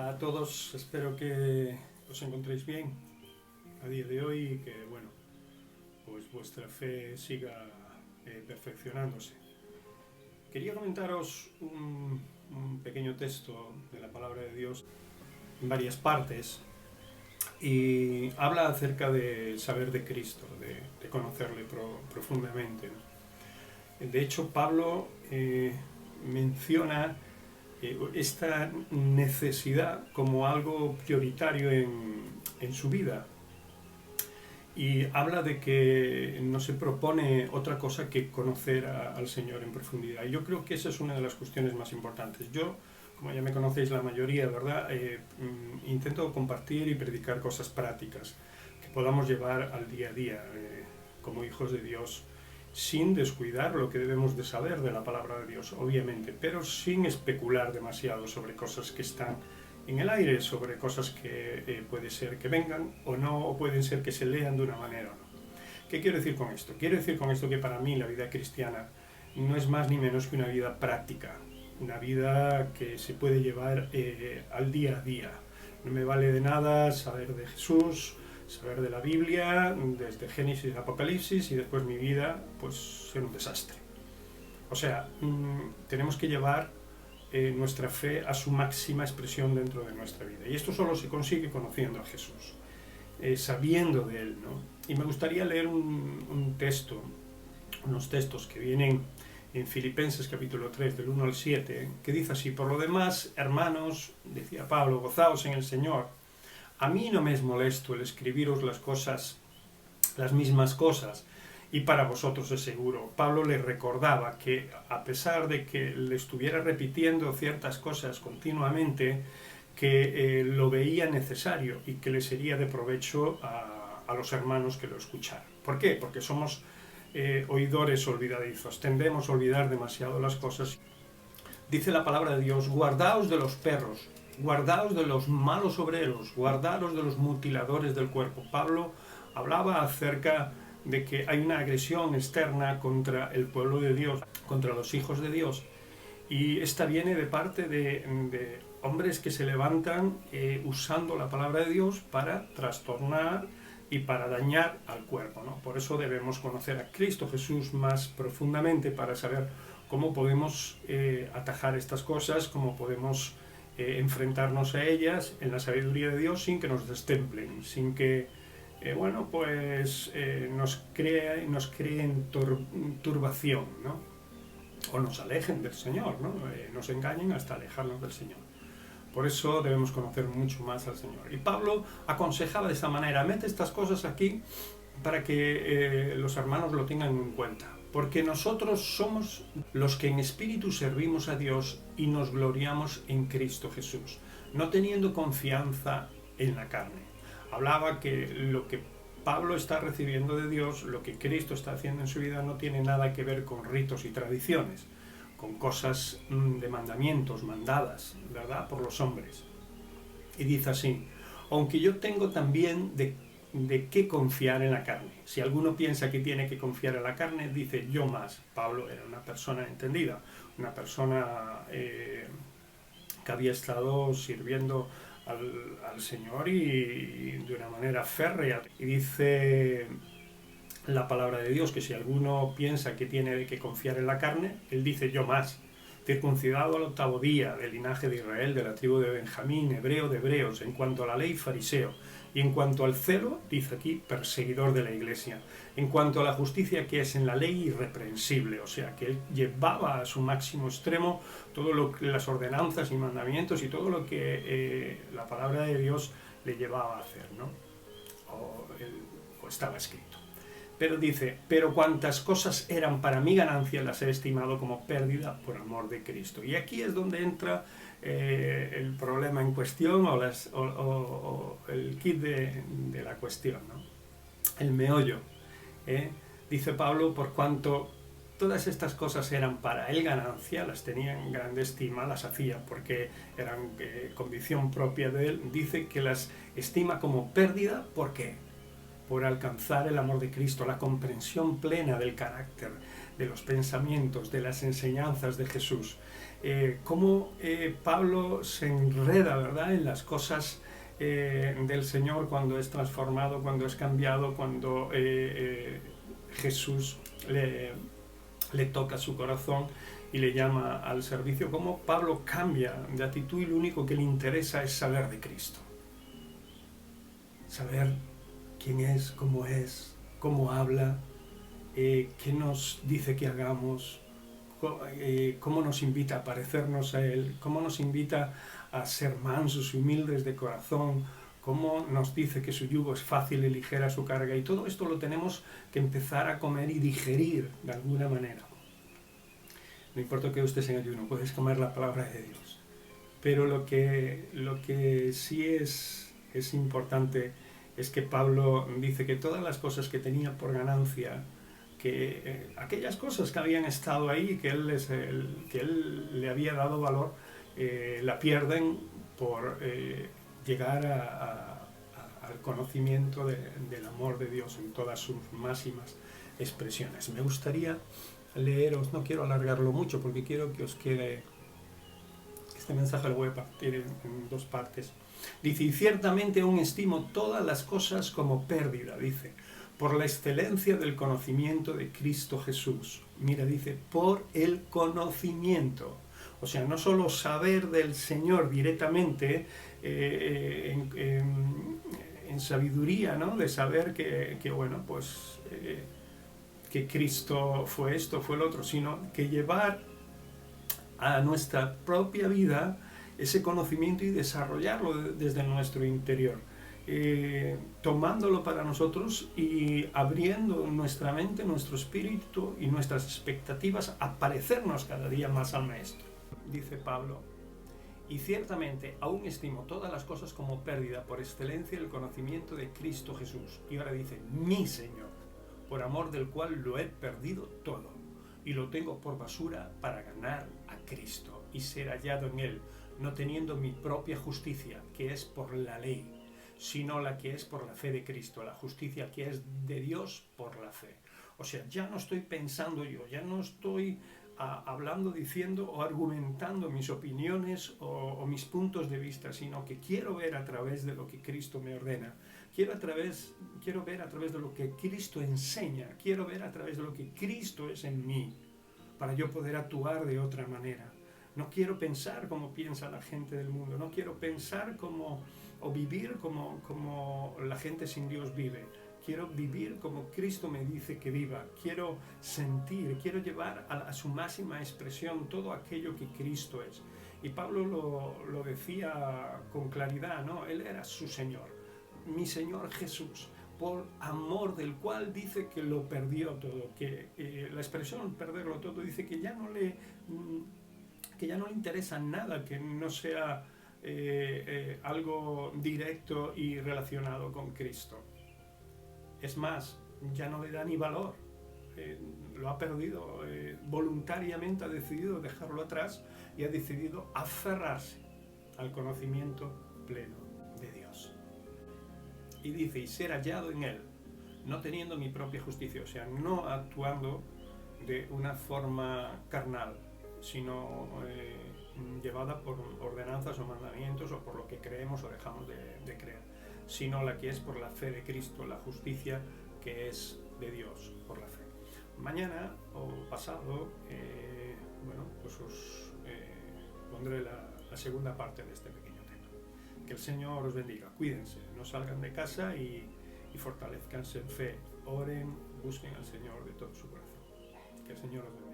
Hola a todos, espero que os encontréis bien a día de hoy y que pues vuestra fe siga perfeccionándose. Quería comentaros un pequeño texto de la palabra de Dios en varias partes y habla acerca del saber de Cristo, de conocerle profundamente, ¿no? De hecho, Pablo menciona esta necesidad como algo prioritario en su vida, y habla de que no se propone otra cosa que conocer al Señor en profundidad. Y yo creo que esa es una de las cuestiones más importantes. Yo, como ya me conocéis la mayoría, ¿verdad? Intento compartir y predicar cosas prácticas que podamos llevar al día a día como hijos de Dios, sin descuidar lo que debemos de saber de la palabra de Dios, obviamente, pero sin especular demasiado sobre cosas que están en el aire, sobre cosas que puede ser que vengan o no, o pueden ser que se lean de una manera o no. ¿Qué quiero decir con esto? Quiero decir con esto que para mí la vida cristiana no es más ni menos que una vida práctica, una vida que se puede llevar al día a día. No me vale de nada saber de Jesús, saber de la Biblia, desde Génesis a Apocalipsis, y después mi vida pues ser un desastre. O sea, tenemos que llevar nuestra fe a su máxima expresión dentro de nuestra vida. Y esto solo se consigue conociendo a Jesús, sabiendo de Él, ¿no? Y me gustaría leer unos textos que vienen en Filipenses capítulo 3, del 1 al 7, que dice así: por lo demás, hermanos, decía Pablo, gozaos en el Señor. A mí no me es molesto el escribiros las mismas cosas, y para vosotros es seguro. Pablo le recordaba que, a pesar de que le estuviera repitiendo ciertas cosas continuamente, que lo veía necesario y que le sería de provecho a los hermanos que lo escucharan. ¿Por qué? Porque somos oidores olvidadizos, tendemos a olvidar demasiado las cosas. Dice la palabra de Dios: guardaos de los perros, guardaos de los malos obreros, guardaos de los mutiladores del cuerpo. Pablo hablaba acerca de que hay una agresión externa contra el pueblo de Dios, contra los hijos de Dios, y esta viene de parte de hombres que se levantan usando la palabra de Dios para trastornar y para dañar al cuerpo, ¿no? Por eso debemos conocer a Cristo Jesús más profundamente, para saber cómo podemos atajar estas cosas, cómo podemos enfrentarnos a ellas en la sabiduría de Dios, sin que nos destemplen, sin que nos creen turbación, ¿no? O nos alejen del Señor, ¿no? Nos engañen hasta alejarnos del Señor. Por eso debemos conocer mucho más al Señor. Y Pablo aconsejaba de esta manera: mete estas cosas aquí para que los hermanos lo tengan en cuenta. Porque nosotros somos los que en espíritu servimos a Dios y nos gloriamos en Cristo Jesús, no teniendo confianza en la carne. Hablaba que lo que Pablo está recibiendo de Dios, lo que Cristo está haciendo en su vida, no tiene nada que ver con ritos y tradiciones, con cosas de mandamientos, mandadas, ¿verdad?, por los hombres. Y dice así: aunque yo tengo también de qué confiar en la carne. Si alguno piensa que tiene que confiar en la carne, dice yo más. Pablo era una persona entendida, una persona que había estado sirviendo al Señor y de una manera férrea. Y dice la palabra de Dios que si alguno piensa que tiene que confiar en la carne, él dice yo más. Circuncidado al 8º día, del linaje de Israel, de la tribu de Benjamín, hebreo de hebreos, en cuanto a la ley, fariseo, y en cuanto al celo, dice aquí, perseguidor de la iglesia, en cuanto a la justicia que es en la ley, irreprensible. O sea, que él llevaba a su máximo extremo las ordenanzas y mandamientos y todo lo que la palabra de Dios le llevaba a hacer, ¿no? O estaba escrito. Pero dice: pero cuantas cosas eran para mi ganancia, las he estimado como pérdida por amor de Cristo. Y aquí es donde entra el problema en cuestión, o el kit de la cuestión, ¿no? El meollo. Dice Pablo: por cuanto todas estas cosas eran para él ganancia, las tenía en grande estima, las hacía porque eran convicción propia de él. Dice que las estima como pérdida. ¿Por qué? por alcanzar el amor de Cristo, la comprensión plena del carácter, de los pensamientos, de las enseñanzas de Jesús. Cómo Pablo se enreda, ¿verdad?, en las cosas del Señor cuando es transformado, cuando es cambiado, cuando Jesús le toca su corazón y le llama al servicio. Cómo Pablo cambia de actitud y lo único que le interesa es saber de Cristo. Saber quién es, cómo habla, qué nos dice que hagamos, cómo nos invita a parecernos a Él, cómo nos invita a ser mansos y humildes de corazón, cómo nos dice que su yugo es fácil y ligera su carga. Y todo esto lo tenemos que empezar a comer y digerir de alguna manera. No importa que usted sea en ayuno, puedes comer la palabra de Dios. Pero lo que sí es importante es que Pablo dice que todas las cosas que tenía por ganancia, que aquellas cosas que habían estado ahí, que él le había dado valor, la pierden por llegar al conocimiento del amor de Dios en todas sus máximas expresiones. Me gustaría leeros, no quiero alargarlo mucho porque quiero que os quede, este mensaje lo voy a partir en dos partes. Dice, y ciertamente aún estimo todas las cosas como pérdida, dice, por la excelencia del conocimiento de Cristo Jesús. Mira, dice, por el conocimiento. O sea, no solo saber del Señor directamente en sabiduría, ¿no? De saber que bueno, pues que Cristo fue esto, fue el otro, sino que llevar a nuestra propia vida ese conocimiento y desarrollarlo desde nuestro interior, tomándolo para nosotros y abriendo nuestra mente, nuestro espíritu y nuestras expectativas a parecernos cada día más al Maestro. Dice Pablo, y ciertamente aún estimo todas las cosas como pérdida por excelencia del conocimiento de Cristo Jesús. Y ahora dice, mi Señor, por amor del cual lo he perdido todo y lo tengo por basura para ganar a Cristo y ser hallado en Él, no teniendo mi propia justicia, que es por la ley, sino la que es por la fe de Cristo, la justicia que es de Dios por la fe. O sea, ya no estoy pensando yo, ya no estoy hablando, diciendo o argumentando mis opiniones o mis puntos de vista, sino que quiero ver a través de lo que Cristo me ordena. Quiero ver a través de lo que Cristo enseña, quiero ver a través de lo que Cristo es en mí, para yo poder actuar de otra manera. No quiero pensar como piensa la gente del mundo, no quiero pensar o vivir como la gente sin Dios vive. Quiero vivir como Cristo me dice que viva. Quiero sentir, quiero llevar a su máxima expresión todo aquello que Cristo es. Y Pablo lo decía con claridad, ¿no? Él era su Señor, mi Señor Jesús, por amor del cual dice que lo perdió todo, que la expresión perderlo todo dice que ya no le interesa nada que no sea algo directo y relacionado con Cristo. Es más, ya no le da ni valor, lo ha perdido, voluntariamente ha decidido dejarlo atrás y ha decidido aferrarse al conocimiento pleno de Dios. Y dice, y ser hallado en Él, no teniendo mi propia justicia, o sea, no actuando de una forma carnal, sino llevada por ordenanzas o mandamientos o por lo que creemos o dejamos de creer, sino la que es por la fe de Cristo, la justicia que es de Dios por la fe. Mañana o pasado, bueno, pues os pondré la segunda parte de este pequeño tema. Que el Señor os bendiga, cuídense, no salgan de casa y fortalezcanse en fe, oren, busquen al Señor de todo su corazón. Que el Señor os bendiga.